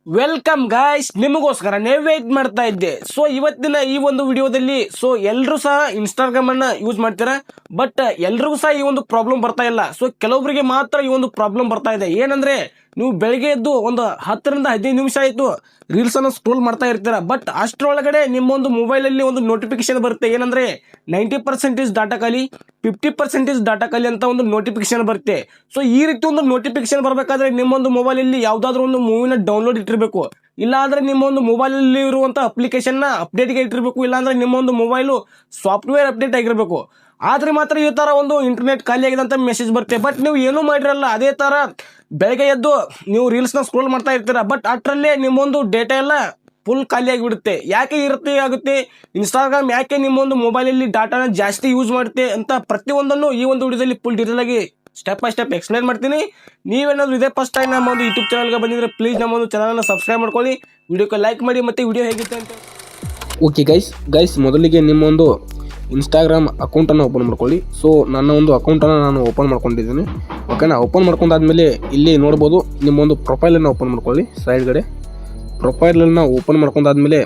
Welcome guys, ನಿಮಗೋಸ್ಕರ wait ಮಾಡ್ತಾ ಇದ್ದೆ. ಸೊ ಇವತ್ತಿನ ಈ ಒಂದು ವಿಡಿಯೋದಲ್ಲಿ ಎಲ್ಲರೂ ಸಹ ಇನ್ಸ್ಟಾಗ್ರಾಮ್ ಅನ್ನ ಯೂಸ್ ಮಾಡ್ತೀರಾ, ಬಟ್ ಎಲ್ರಿಗೂ ಸಹ ಈ ಒಂದು ಪ್ರಾಬ್ಲಮ್ ಬರ್ತಾ ಇಲ್ಲ. ಸೊ ಕೆಲವೊಬ್ಬರಿಗೆ ಮಾತ್ರ ಈ ಒಂದು ಪ್ರಾಬ್ಲಮ್ ಬರ್ತಾ ಇದೆ. ಏನಂದ್ರೆ ನೀವು ಬೆಳಿಗ್ಗೆ ಎದ್ದು ಒಂದು 10ರಿಂದ 15 ನಿಮಿಷ ಆಯ್ತು ರೀಲ್ಸ್ ಅನ್ನು ಸ್ಕ್ರೋಲ್ ಮಾಡ್ತಾ ಇರ್ತೀರಾ, ಬಟ್ ಅಷ್ಟರೊಳಗಡೆ ನಿಮ್ಮ ಒಂದು ಮೊಬೈಲ್ ಅಲ್ಲಿ ಒಂದು ನೋಟಿಫಿಕೇಶನ್ ಬರುತ್ತೆ. ಏನಂದ್ರೆ 90% ಡಾಟಾ ಖಾಲಿ, 50% ಡಾಟಾ ಖಾಲಿ ಅಂತ ಒಂದು ನೋಟಿಫಿಕೇಶನ್ ಬರುತ್ತೆ. ಸೊ ಈ ರೀತಿ ಒಂದು ನೋಟಿಫಿಕೇಶನ್ ಬರಬೇಕಾದ್ರೆ ನಿಮ್ಮೊಂದು ಮೊಬೈಲ್ ಅಲ್ಲಿ ಯಾವ್ದಾದ್ರು ಒಂದು ಮೂವಿನ ಡೌನ್ಲೋಡ್ ಇಟ್ಟಿರಬೇಕು, ಇಲ್ಲ ಅಂದ್ರೆ ನಿಮ್ಮ ಒಂದು ಮೊಬೈಲ್ ಅಲ್ಲಿ ಇರುವಂತ ಅಪ್ಲಿಕೇಶನ್ ನ ಅಪ್ಡೇಟ್ ಗೆ ಇಟ್ಟಿರಬೇಕು, ಇಲ್ಲ ಅಂದ್ರೆ ನಿಮ್ಮ ಒಂದು ಮೊಬೈಲು ಸಾಫ್ಟ್ವೇರ್ ಅಪ್ಡೇಟ್ ಆಗಿರಬೇಕು. ಆದ್ರೆ ಮಾತ್ರ ಈ ತರ ಒಂದು ಇಂಟರ್ನೆಟ್ ಖಾಲಿ ಆಗಿದೆ ಅಂತ ಮೆಸೇಜ್ ಬರುತ್ತೆ. ಬಟ್ ನೀವು ಏನೂ ಮಾಡಿರಲ್ಲ, ಅದೇ ತರ ಬೆಳಗ್ಗೆ ಎದ್ದು ನೀವು ರೀಲ್ಸ್ ನ ಸ್ಕ್ರೋಲ್ ಮಾಡ್ತಾ ಇರ್ತೀರಾ, ಬಟ್ ಅಷ್ಟರಲ್ಲೇ ನಿಮ್ಮೊಂದು ಡೇಟಾ ಎಲ್ಲ ಫುಲ್ ಖಾಲಿ ಆಗಿಬಿಡುತ್ತೆ. ಯಾಕೆ ಇರುತ್ತೆ ಆಗುತ್ತೆ, ಇನ್ಸ್ಟಾಗ್ರಾಮ್ ಯಾಕೆ ನಿಮ್ಮೊಂದು ಮೊಬೈಲ್ ಅಲ್ಲಿ ಡಾಟಾನ ಜಾಸ್ತಿ ಯೂಸ್ ಮಾಡುತ್ತೆ ಅಂತ ಪ್ರತಿಯೊಂದನ್ನು ಈ ಒಂದು ವಿಡಿಯೋದಲ್ಲಿ ಫುಲ್ ಡೀಟೇಲ್ ಆಗಿ ಸ್ಟೆಪ್ ಬೈ ಸ್ಟೆಪ್ ಎಕ್ಸ್ಪ್ಲೈನ್ ಮಾಡ್ತೀನಿ. ನೀವೇನಾದ್ರು ಇದೇ ಫಸ್ಟ್ ಟೈಮ್ ನಮ್ಮ ಒಂದು ಯೂಟ್ಯೂಬ್ ಚಾನಲ್ಗೆ ಬಂದಿದ್ರೆ ಪ್ಲೀಸ್ ನಮ್ಮ ಒಂದು ಚಾನಲ್ನ ಸಬ್ಸ್ಕ್ರೈಬ್ ಮಾಡ್ಕೊಳ್ಳಿ, ವಿಡಿಯೋಕ್ಕೆ ಲೈಕ್ ಮಾಡಿ, ಮತ್ತೆ ವಿಡಿಯೋ ಹೇಗಿತ್ತು ಅಂತ. ಓಕೆ ಗೈಸ್ ಮೊದಲಿಗೆ ನಿಮ್ಮೊಂದು ಇನ್ಸ್ಟಾಗ್ರಾಮ್ ಅಕೌಂಟನ್ನು ಓಪನ್ ಮಾಡ್ಕೊಳ್ಳಿ. ಸೊ ನನ್ನ ಒಂದು ಅಕೌಂಟನ್ನು ನಾನು ಓಪನ್ ಮಾಡ್ಕೊಂಡಿದ್ದೀನಿ. ಓಕೆನಾ, ಓಪನ್ ಮಾಡ್ಕೊಂಡಾದ್ಮೇಲೆ ಇಲ್ಲಿ ನೋಡ್ಬೋದು ನಿಮ್ಮೊಂದು ಪ್ರೊಫೈಲನ್ನು ಓಪನ್ ಮಾಡ್ಕೊಳ್ಳಿ. ಸೈಡ್ಗಡೆ ಪ್ರೊಫೈಲನ್ನು ಓಪನ್ ಮಾಡ್ಕೊಂಡಾದ್ಮೇಲೆ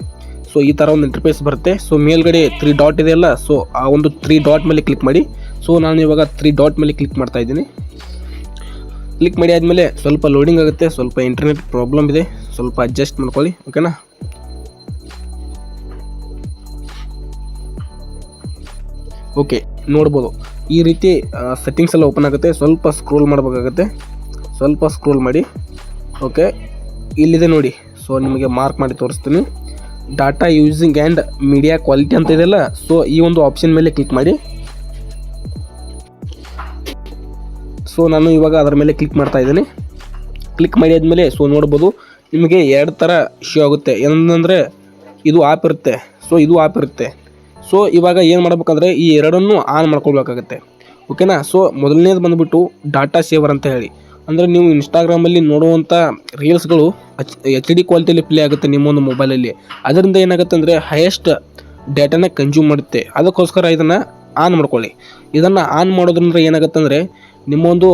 ಸೊ ಈ ಥರ ಒಂದು ಇಂಟರ್ಫೇಸ್ ಬರುತ್ತೆ. ಸೊ ಮೇಲ್ಗಡೆ 3 ಡಾಟ್ ಇದೆಯಲ್ಲ, ಸೊ ಆ ಒಂದು 3 ಡಾಟ್ ಮೇಲೆ ಕ್ಲಿಕ್ ಮಾಡಿ. ಸೊ ನಾನು ಇವಾಗ 3 ಡಾಟ್ ಮೇಲೆ ಕ್ಲಿಕ್ ಮಾಡ್ತಾ ಇದ್ದೀನಿ. ಕ್ಲಿಕ್ ಮಾಡಿ ಆದಮೇಲೆ ಸ್ವಲ್ಪ ಲೋಡಿಂಗ್ ಆಗುತ್ತೆ, ಸ್ವಲ್ಪ ಇಂಟರ್ನೆಟ್ ಪ್ರಾಬ್ಲಮ್ ಇದೆ, ಸ್ವಲ್ಪ ಅಡ್ಜಸ್ಟ್ ಮಾಡ್ಕೊಳ್ಳಿ. ಓಕೆನಾ, ಓಕೆ ನೋಡ್ಬೋದು ಈ ರೀತಿ ಸೆಟ್ಟಿಂಗ್ಸ್ ಎಲ್ಲ ಓಪನ್ ಆಗುತ್ತೆ. ಸ್ವಲ್ಪ ಸ್ಕ್ರೋಲ್ ಮಾಡಬೇಕಾಗುತ್ತೆ, ಸ್ವಲ್ಪ ಸ್ಕ್ರೋಲ್ ಮಾಡಿ. ಓಕೆ, ಇಲ್ಲಿದೆ ನೋಡಿ. ಸೊ ನಿಮಗೆ ಮಾರ್ಕ್ ಮಾಡಿ ತೋರಿಸ್ತೀನಿ. Data using and media quality ಅಂತ ಇದೆಯಲ್ಲ, ಸೊ ಈ ಒಂದು ಆಪ್ಷನ್ ಮೇಲೆ ಕ್ಲಿಕ್ ಮಾಡಿ. ಸೊ ನಾನು ಇವಾಗ ಅದರ ಮೇಲೆ ಕ್ಲಿಕ್ ಮಾಡ್ತಾ ಇದ್ದೀನಿ. ಕ್ಲಿಕ್ ಮಾಡಿ ಆದಮೇಲೆ ಸೊ ನೋಡ್ಬೋದು ನಿಮಗೆ 2 ಥರ ಶೋ ಆಗುತ್ತೆ. ಏನಂದರೆ ಇದು ಆ್ಯಪ್ ಇರುತ್ತೆ, ಸೊ ಇದು ಆ್ಯಪ್ ಇರುತ್ತೆ. ಸೊ ಇವಾಗ ಏನು ಮಾಡ್ಬೇಕಂದ್ರೆ ಈ ಎರಡನ್ನೂ ಆನ್ ಮಾಡ್ಕೊಳ್ಬೇಕಾಗತ್ತೆ. ಓಕೆನಾ, ಸೊ ಮೊದಲನೇದು ಬಂದುಬಿಟ್ಟು ಡಾಟಾ ಸೇವರ್ ಅಂತ ಹೇಳಿ, ಅಂದರೆ ನೀವು ಇನ್ಸ್ಟಾಗ್ರಾಮಲ್ಲಿ ನೋಡುವಂಥ ರೀಲ್ಸ್ಗಳು HD ಕ್ವಾಲಿಟಿಯಲ್ಲಿ ಪ್ಲೇ ಆಗುತ್ತೆ ನಿಮ್ಮೊಂದು ಮೊಬೈಲಲ್ಲಿ. ಅದರಿಂದ ಏನಾಗುತ್ತೆ ಅಂದರೆ ಹೈಯೆಸ್ಟ್ ಡೇಟಾನ ಕನ್ಸ್ಯೂಮ್ ಮಾಡುತ್ತೆ. ಅದಕ್ಕೋಸ್ಕರ ಇದನ್ನು ಆನ್ ಮಾಡ್ಕೊಳ್ಳಿ. ಇದನ್ನು ಆನ್ ಮಾಡೋದ್ರಿಂದ ಏನಾಗುತ್ತೆ ಅಂದರೆ ನಿಮ್ಮೊಂದು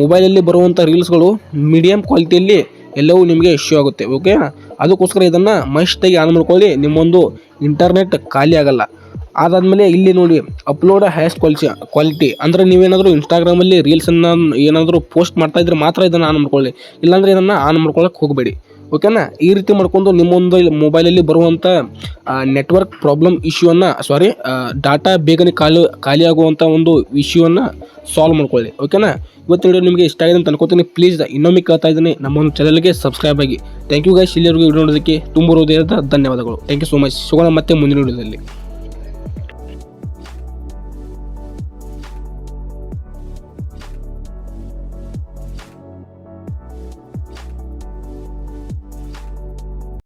ಮೊಬೈಲಲ್ಲಿ ಬರುವಂಥ ರೀಲ್ಸ್ಗಳು ಮೀಡಿಯಮ್ ಕ್ವಾಲಿಟಿಯಲ್ಲಿ ಎಲ್ಲವೂ ನಿಮಗೆ ಇಶ್ಯೂ ಆಗುತ್ತೆ. ಓಕೆ, ಅದಕ್ಕೋಸ್ಕರ ಇದನ್ನು ಮಸ್ಟಾಗಿ ಆನ್ ಮಾಡ್ಕೊಳ್ಳಿ. ನಿಮ್ಮೊಂದು ಇಂಟರ್ನೆಟ್ ಖಾಲಿ ಆಗಲ್ಲ. ಅದಾದಮೇಲೆ ಇಲ್ಲಿ ನೋಡಿ ಅಪ್ಲೋಡ್ ಹೈಯೆಸ್ಟ್ ಕ್ವಾಲಿಟಿ ಅಂದರೆ ನೀವೇನಾದರೂ ಇನ್ಸ್ಟಾಗ್ರಾಮಲ್ಲಿ ರೀಲ್ಸನ್ನು ಏನಾದರೂ ಪೋಸ್ಟ್ ಮಾಡ್ತಾಯಿದ್ರೆ ಮಾತ್ರ ಇದನ್ನು ಆನ್ ಮಾಡ್ಕೊಳ್ಳಿ, ಇಲ್ಲಾಂದರೆ ಇದನ್ನು ಆನ್ ಮಾಡ್ಕೊಳ್ಳೋಕೆ ಹೋಗಬೇಡಿ. ಓಕೆನಾ, ಈ ರೀತಿ ಮಾಡ್ಕೊಂಡು ನಿಮ್ಮೊಂದು ಮೊಬೈಲಲ್ಲಿ ಬರುವಂಥ ನೆಟ್ವರ್ಕ್ ಪ್ರಾಬ್ಲಮ್ ಇಶ್ಯೂವನ್ನು ಡಾಟಾ ಬೇಗನೆ ಖಾಲಿ ಆಗುವಂಥ ಒಂದು ಇಶ್ಯೂವನ್ನು ಸಾಲ್ವ್ ಮಾಡ್ಕೊಳ್ಳಿ. ಓಕೆನಾ, ಇವತ್ತು ವಿಡಿಯೋ ನಿಮಗೆ ಇಷ್ಟ ಆಗಿದೆ ಅಂತ ಅನ್ಕೋತೀನಿ. ಪ್ಲೀಸ್ ಇನ್ನೊಮ್ಮೆ ಕೇಳ್ತಾ ಇದ್ದೀನಿ, ನಮ್ಮ ಒಂದು ಚಾನಲ್ಗೆ ಸಬ್ಸ್ಕ್ರೈಬ್ ಆಗಿ. ಥ್ಯಾಂಕ್ ಯು ಗೈಸ್, ಇಲ್ಲಿವರೆಗೂ ವಿಡಿಯೋ ನೋಡೋದಕ್ಕೆ ತುಂಬ ಹೃದಯದ ಧನ್ಯವಾದಗಳು. Thank you so much. ಸಿಗೋಣ ಮತ್ತೆ ಮುಂದಿನ ವಿಡಿಯೋದಲ್ಲಿ.